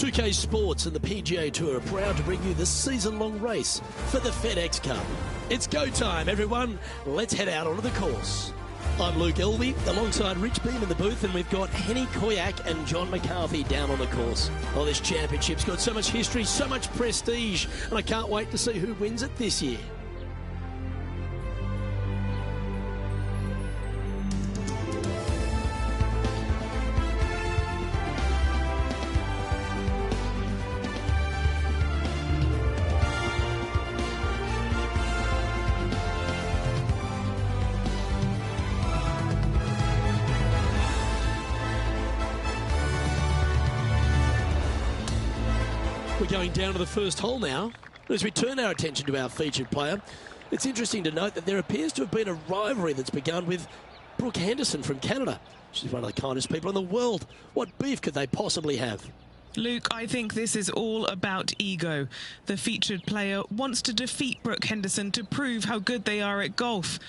2K Sports and the PGA Tour are proud to bring you the season-long race for the FedEx Cup. It's go time, everyone. Let's head out onto the course. I'm Luke Elvey, alongside Rich Beam in the booth, and we've got Henny Koyak and John McCarthy down on the course. Oh, this championship's got so much history, so much prestige, and I can't wait to see who wins it this year. We're going down to the first hole now. As we turn our attention to our featured player, it's interesting to note that there appears to have been a rivalry that's begun with Brooke Henderson from Canada. She's one of the kindest people in the world. What beef could they possibly have? Luke, I think this is all about ego. The featured player wants to defeat Brooke Henderson to prove how good they are at golf.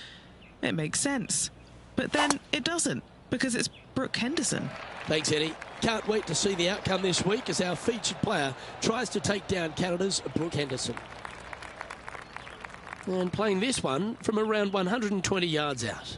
It makes sense. But then it doesn't, because it's Brooke Henderson. Thanks, Eddie. Can't wait to see the outcome this week as our featured player tries to take down Canada's Brooke Henderson. And playing this one from around 120 yards out.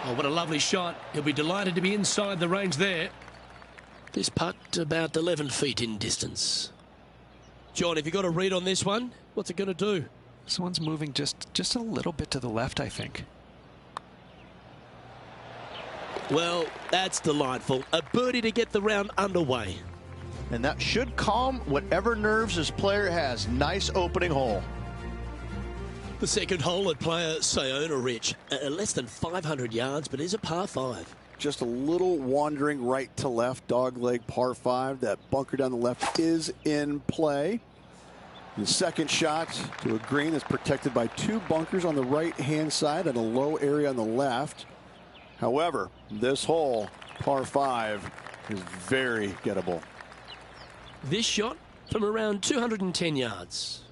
Oh, what a lovely shot. He'll be delighted to be inside the range there. This putt about 11 feet in distance. John, have you got a read on this one? What's it going to do? This one's moving just a little bit to the left, I think. Well, that's delightful. A birdie to get the round underway. And that should calm whatever nerves this player has. Nice opening hole. The second hole at Playa, Saona, Rich. Less than 500 yards, but is a par 5. Just a little wandering right to left, dogleg par 5. That bunker down the left is in play. The second shot to a green that's protected by 2 bunkers on the right-hand side and a low area on the left. However, this hole, par 5, is very gettable. This shot from around 210 yards.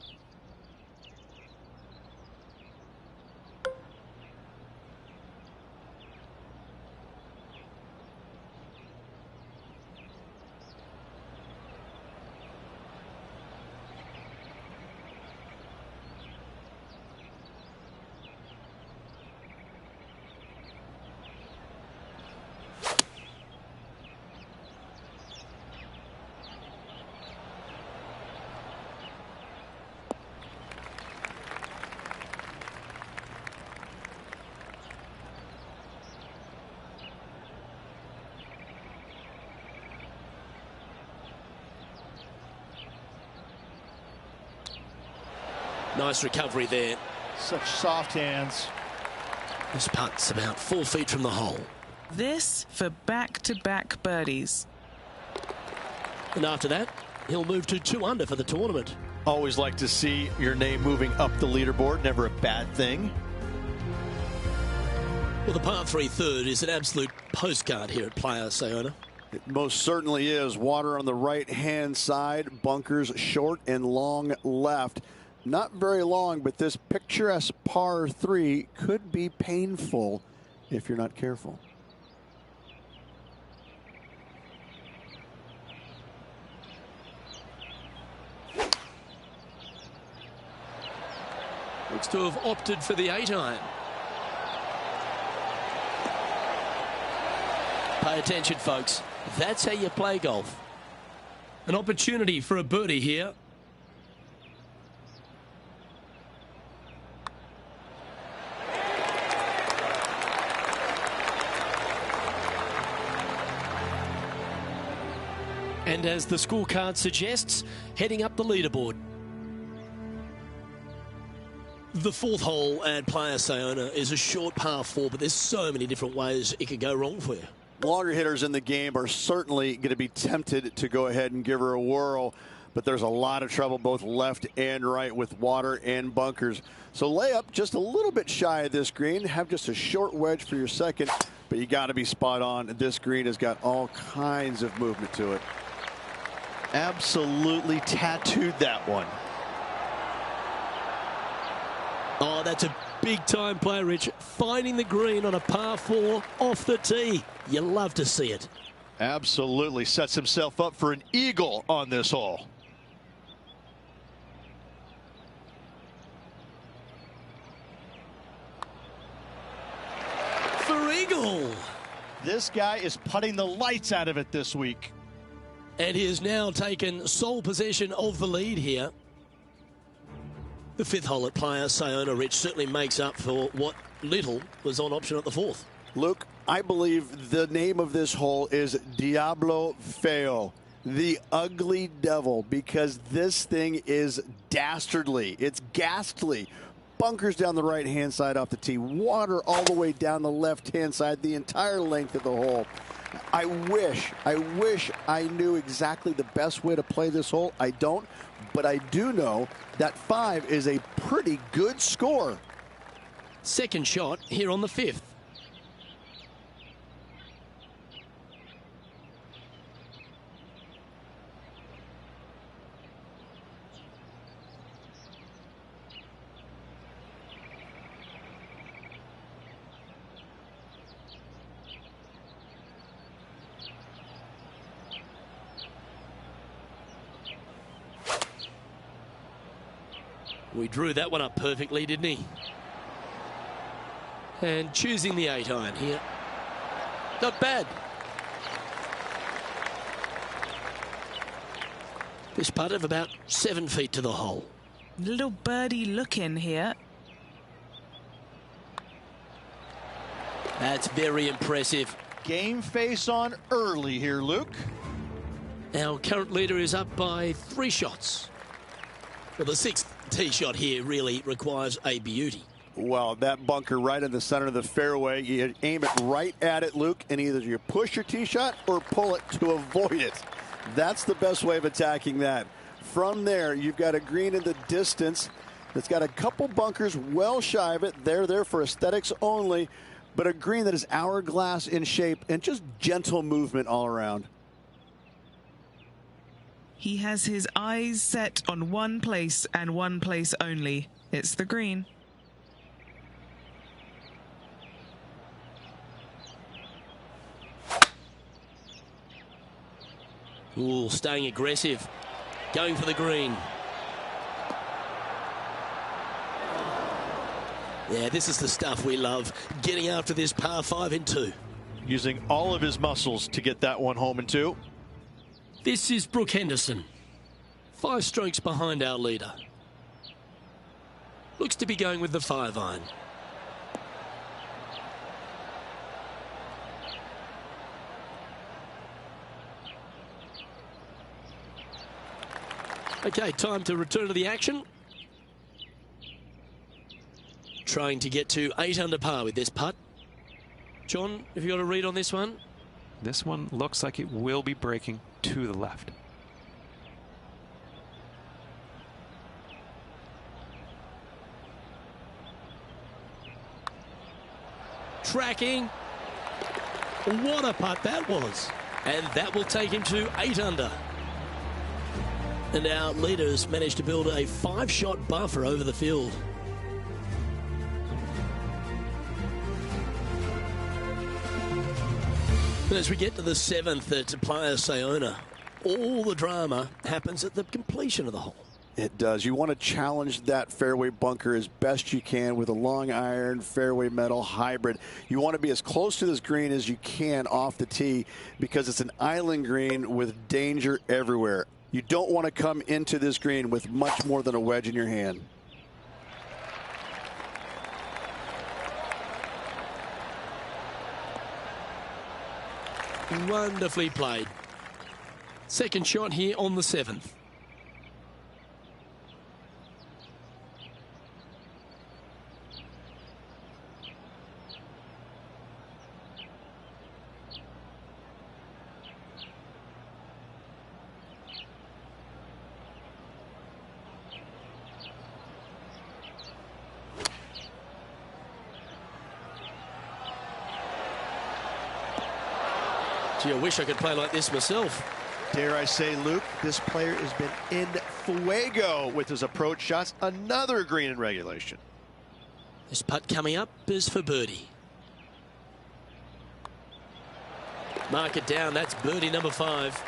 Nice recovery there. Such soft hands. This putt's about 4 feet from the hole. This for back-to-back birdies. And after that, he'll move to 2 under for the tournament. Always like to see your name moving up the leaderboard. Never a bad thing. Well, the par 3 third is an absolute postcard here at Playa, Saona. It most certainly is. Water on the right-hand side, bunkers short and long left. Not very long, but this picturesque par 3 could be painful if you're not careful. Looks to have opted for the 8-iron. Pay attention, folks. That's how you play golf. An opportunity for a birdie here. And as the scorecard suggests, heading up the leaderboard. The 4th hole at Playa Saona is a short par 4, but there's so many different ways it could go wrong for you. Longer hitters in the game are certainly going to be tempted to go ahead and give her a whirl, but there's a lot of trouble both left and right with water and bunkers. So lay up just a little bit shy of this green, have just a short wedge for your second. but you got to be spot on. This green has got all kinds of movement to it. Absolutely tattooed that one. Oh, that's a big-time play, Rich. Finding the green on a par 4 off the tee. You love to see it. Absolutely sets himself up for an eagle on this hole. For eagle. This guy is putting the lights out of it this week. And he has now taken sole possession of the lead here. The 5th hole at Playa, Saona, Rich, certainly makes up for what little was on option at the 4th. Luke, I believe the name of this hole is Diablo Feo, the ugly devil, because this thing is dastardly. It's ghastly. Bunkers down the right-hand side off the tee, water all the way down the left-hand side, the entire length of the hole. I wish I knew exactly the best way to play this hole. I don't, but I do know that 5 is a pretty good score. Second shot here on the 5th. We drew that one up perfectly, didn't he? And choosing the 8-iron here. Not bad. This putt of about 7 feet to the hole. Little birdie look in here. That's very impressive. Game face on early here, Luke. Our current leader is up by 3 shots. Well, the 6th tee shot here really requires a beauty. Well, that bunker right in the center of the fairway, you aim it right at it, Luke, and either you push your tee shot or pull it to avoid it. That's the best way of attacking that. From there, you've got a green in the distance that's got a couple bunkers well shy of it. They're there for aesthetics only, but a green that is hourglass in shape and just gentle movement all around. He has his eyes set on one place and one place only. It's the green. Ooh, staying aggressive. Going for the green. Yeah, this is the stuff we love. Getting after this par 5 in 2. Using all of his muscles to get that one home in 2. This is Brooke Henderson. 5 strokes behind our leader. Looks to be going with the 5-iron. Okay, time to return to the action. Trying to get to 8 under par with this putt. John, have you got a read on this one? This one looks like it will be breaking to the left. Tracking. What a putt that was. And that will take him to 8 under. And our leaders managed to build a 5-shot buffer over the field. And as we get to the 7th at Playa Saona, all the drama happens at the completion of the hole. It does. You want to challenge that fairway bunker as best you can with a long iron fairway metal hybrid. You want to be as close to this green as you can off the tee because it's an island green with danger everywhere. You don't want to come into this green with much more than a wedge in your hand. Wonderfully played. Second shot here on the 7th. Gee, I wish I could play like this myself. Dare I say, Luke, this player has been in fuego with his approach shots. Another green in regulation. This putt coming up is for birdie. Mark it down. That's birdie number 5.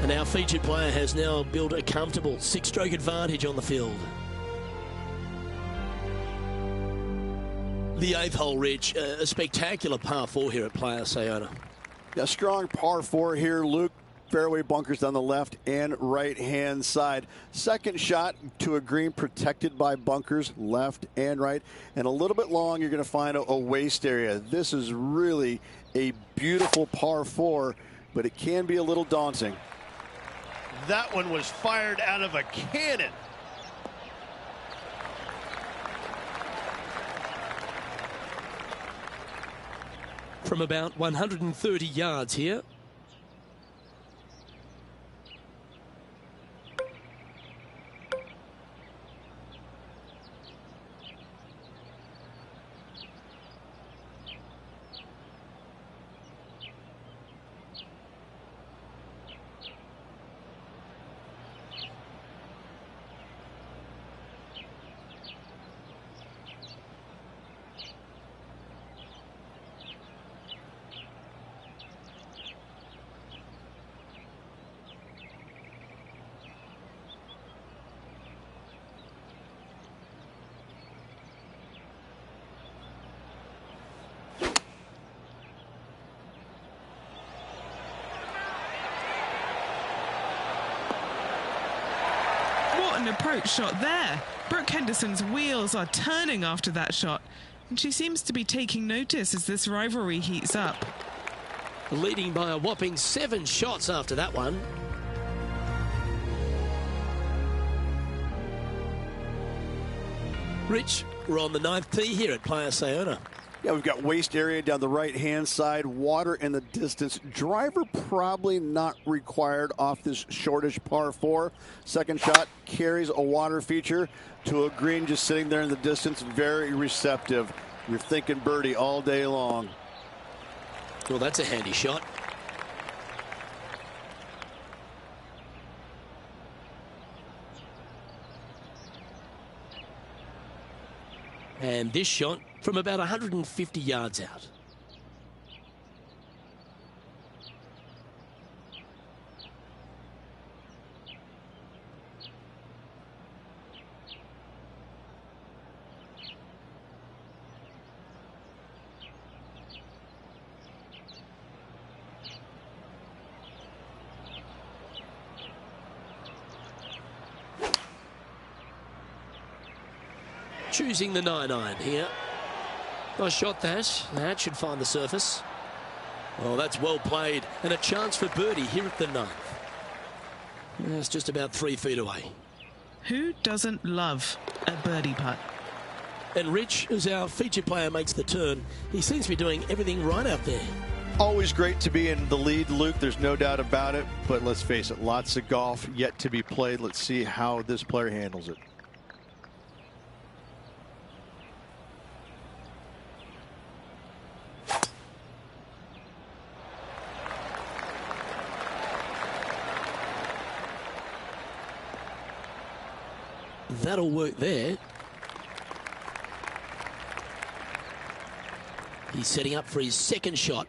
And our featured player has now built a comfortable 6-stroke advantage on the field. The 8th hole, Rich, a spectacular par 4 here at Playa, Saona. A strong par 4 here, Luke. Fairway bunkers on the left and right hand side. Second shot to a green protected by bunkers left and right, and a little bit long. You're going to find a waste area. This is really a beautiful par 4, but it can be a little daunting. That one was fired out of a cannon. From about 130 yards here. An approach shot there. Brooke Henderson's wheels are turning after that shot, and she seems to be taking notice as this rivalry heats up. Leading by a whopping 7 shots after that one. Rich, we're on the 9th tee here at Playa Saona. Yeah, we've got waste area down the right-hand side, water in the distance. Driver probably not required off this shortish par 4. Second shot carries a water feature to a green just sitting there in the distance. Very receptive. You're thinking birdie all day long. Well, that's a handy shot. And this shot from about 150 yards out. Choosing the 9-iron here. Nice shot that. That should find the surface. Oh, that's well played. And a chance for birdie here at the 9th. That's just about 3 feet away. Who doesn't love a birdie putt? And Rich, as our featured player makes the turn, he seems to be doing everything right out there. Always great to be in the lead, Luke. There's no doubt about it. But let's face it, lots of golf yet to be played. Let's see how this player handles it. That'll work there. He's setting up for his second shot.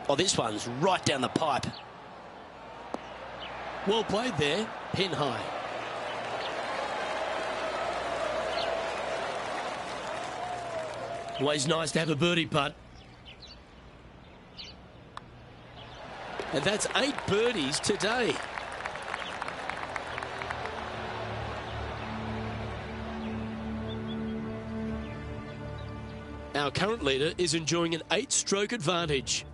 Oh, this one's right down the pipe. Well played there, pin high. Always nice to have a birdie putt. And that's 8 birdies today. Our current leader is enjoying an 8-stroke advantage.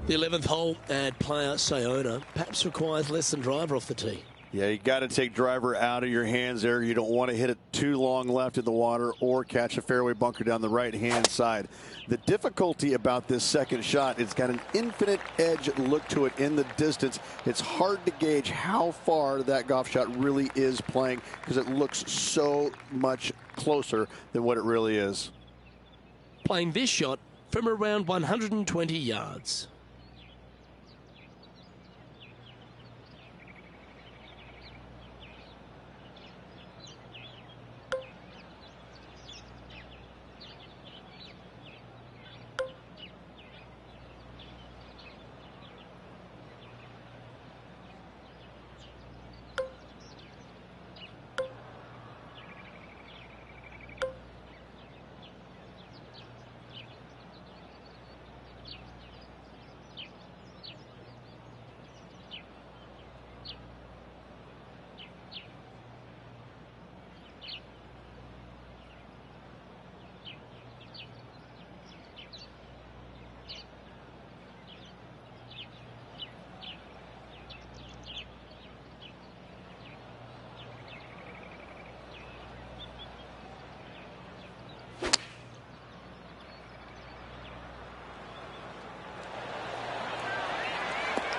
The 11th hole at Playa, Saona, perhaps requires less than driver off the tee. Yeah, you got to take driver out of your hands there. You don't want to hit it too long left in the water or catch a fairway bunker down the right-hand side. The difficulty about this second shot, it's got an infinite edge look to it in the distance. It's hard to gauge how far that golf shot really is playing because it looks so much closer than what it really is. Playing this shot from around 120 yards.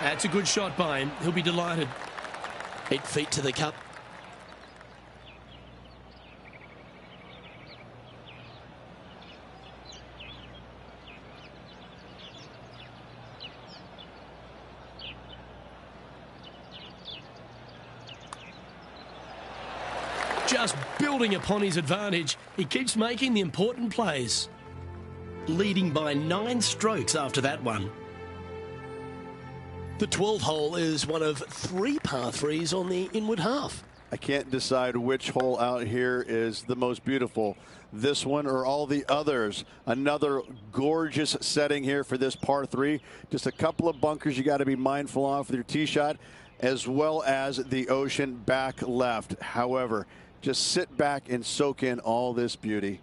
That's a good shot by him. He'll be delighted. 8 feet to the cup. Just building upon his advantage. He keeps making the important plays. Leading by 9 strokes after that one. The 12th hole is one of 3 par 3s on the inward half. I can't decide which hole out here is the most beautiful, this one or all the others. Another gorgeous setting here for this par 3. Just a couple of bunkers you got to be mindful of with your tee shot, as well as the ocean back left. However, just sit back and soak in all this beauty.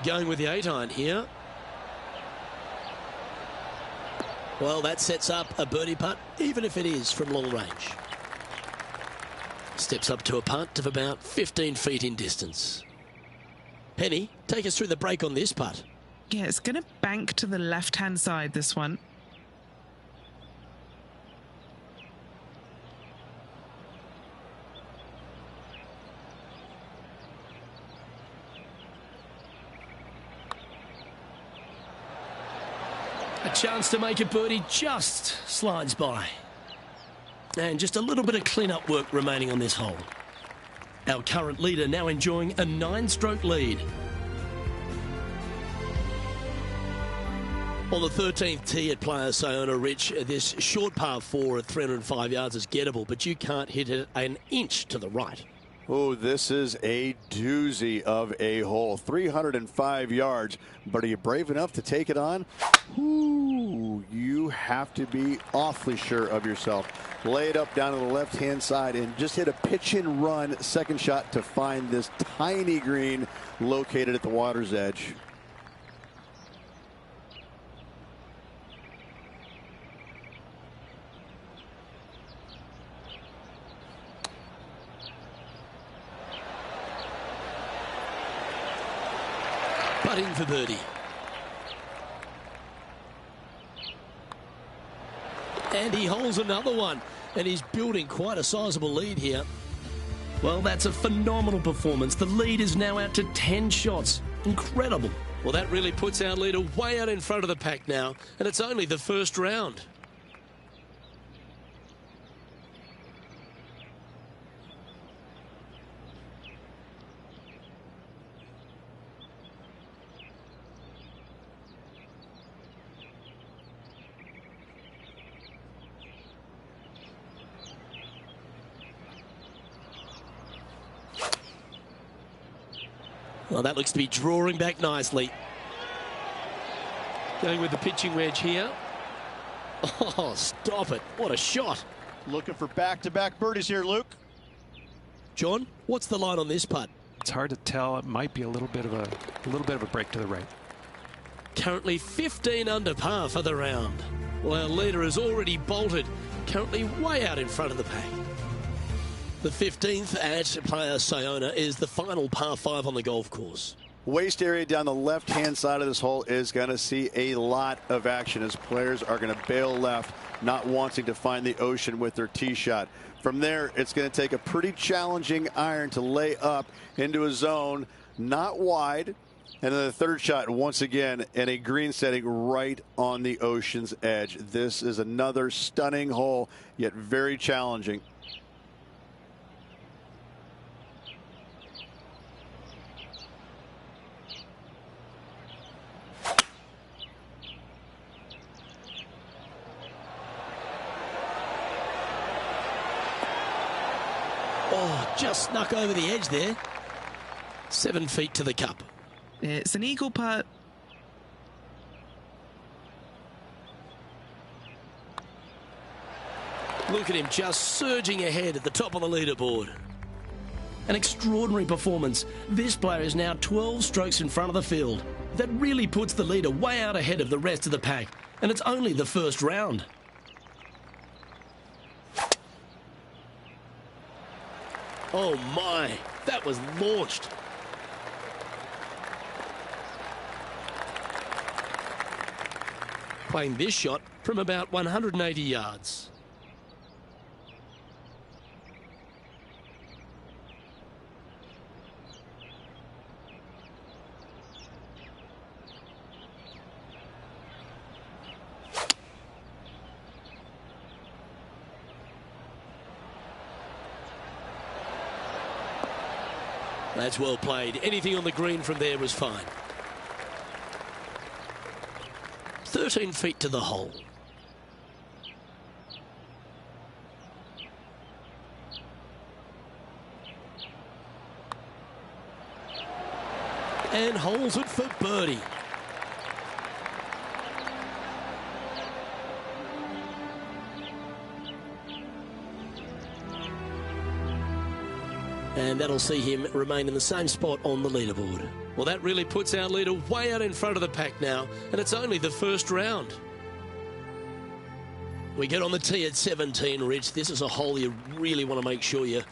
Going with the 8-iron here. Well, that sets up a birdie putt, even if it is from long range. Steps up to a putt of about 15 feet in distance. Penny, take us through the break on this putt. Yeah, it's going to bank to the left-hand side, this one. A chance to make a birdie just slides by. And just a little bit of clean-up work remaining on this hole. Our current leader now enjoying a 9-stroke lead. On the 13th tee at Playa Saona, Rich, this short par 4 at 305 yards is gettable, but you can't hit it an inch to the right. Oh, this is a doozy of a hole. 305 yards, but are you brave enough to take it on? Ooh, you have to be awfully sure of yourself. Lay it up down to the left-hand side and just hit a pitch and run second shot to find this tiny green located at the water's edge. Putting for birdie. And he holds another one. And he's building quite a sizable lead here. Well, that's a phenomenal performance. The lead is now out to 10 shots. Incredible. Well, that really puts our leader way out in front of the pack now. And it's only the first round. Well, that looks to be drawing back nicely. Going with the pitching wedge here. Oh, stop it. What a shot. Looking for back-to-back birdies here, Luke. John, what's the line on this putt? It's hard to tell. It might be a little bit of a break to the right. Currently 15 under par for the round. Well, our leader has already bolted, currently way out in front of the pack. The 15th at Playa Saona is the final par 5 on the golf course. Waste area down the left-hand side of this hole is going to see a lot of action as players are going to bail left, not wanting to find the ocean with their tee shot. From there, it's going to take a pretty challenging iron to lay up into a zone, not wide. And then the third shot, once again, in a green setting right on the ocean's edge. This is another stunning hole, yet very challenging. Oh, just snuck over the edge there. 7 feet to the cup. It's an eagle putt. Look at him just surging ahead at the top of the leaderboard. An extraordinary performance. This player is now 12 strokes in front of the field. That really puts the leader way out ahead of the rest of the pack. And it's only the first round. Oh my, that was launched. Playing this shot from about 180 yards. That's well played. Anything on the green from there was fine. 13 feet to the hole. And holds it for birdie. And that'll see him remain in the same spot on the leaderboard. Well, that really puts our leader way out in front of the pack now, and it's only the first round. We get on the tee at 17, Rich. This is a hole you really want to make sure you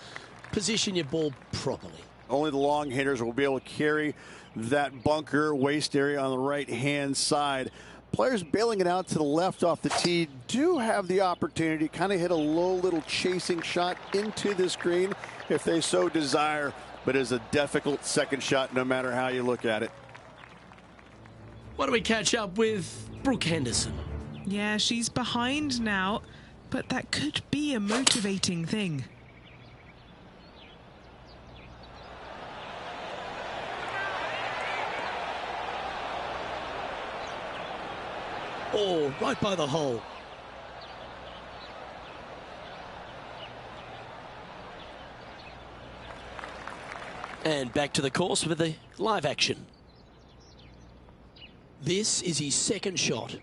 position your ball properly. Only the long hitters will be able to carry that bunker waste area on the right-hand side. Players bailing it out to the left off the tee do have the opportunity to kind of hit a low little chasing shot into this green if they so desire, but it is a difficult second shot no matter how you look at it. Why don't we catch up with Brooke Henderson? Yeah, she's behind now, but that could be a motivating thing. Oh, right by the hole. And back to the course with the live action. This is his second shot.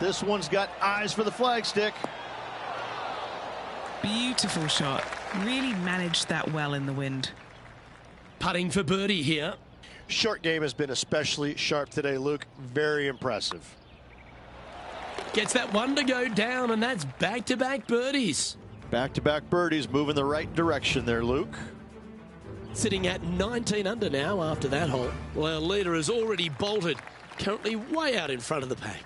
This one's got eyes for the flagstick. Beautiful shot. Really managed that well in the wind. Putting for birdie here. Short game has been especially sharp today, Luke. Very impressive. Gets that one to go down, and that's back-to-back birdies. Back-to-back birdies, moving the right direction there, Luke. Sitting at 19 under now after that hole. Well, our leader has already bolted, currently way out in front of the pack.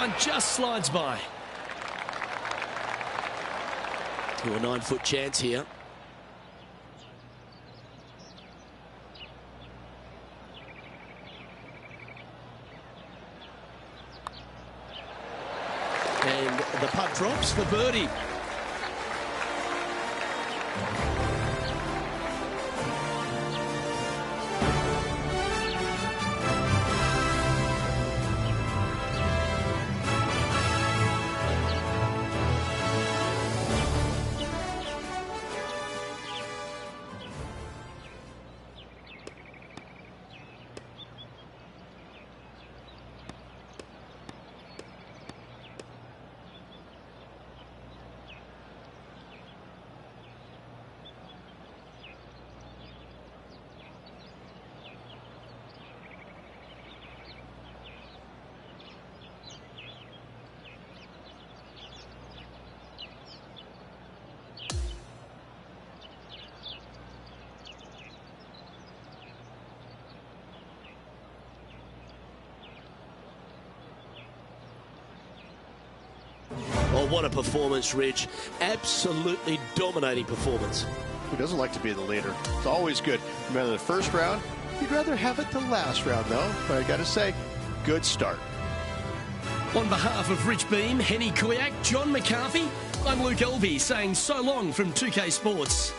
one just slides by. To a 9-foot chance here. And the putt drops for birdie. Oh, what a performance, Ridge. Absolutely dominating performance. Who doesn't like to be the leader? It's always good. No matter the first round, you'd rather have it the last round, though. But I got to say, good start. On behalf of Rich Beam, Henny Kuyak, John McCarthy, I'm Luke Elvey saying so long from 2K Sports.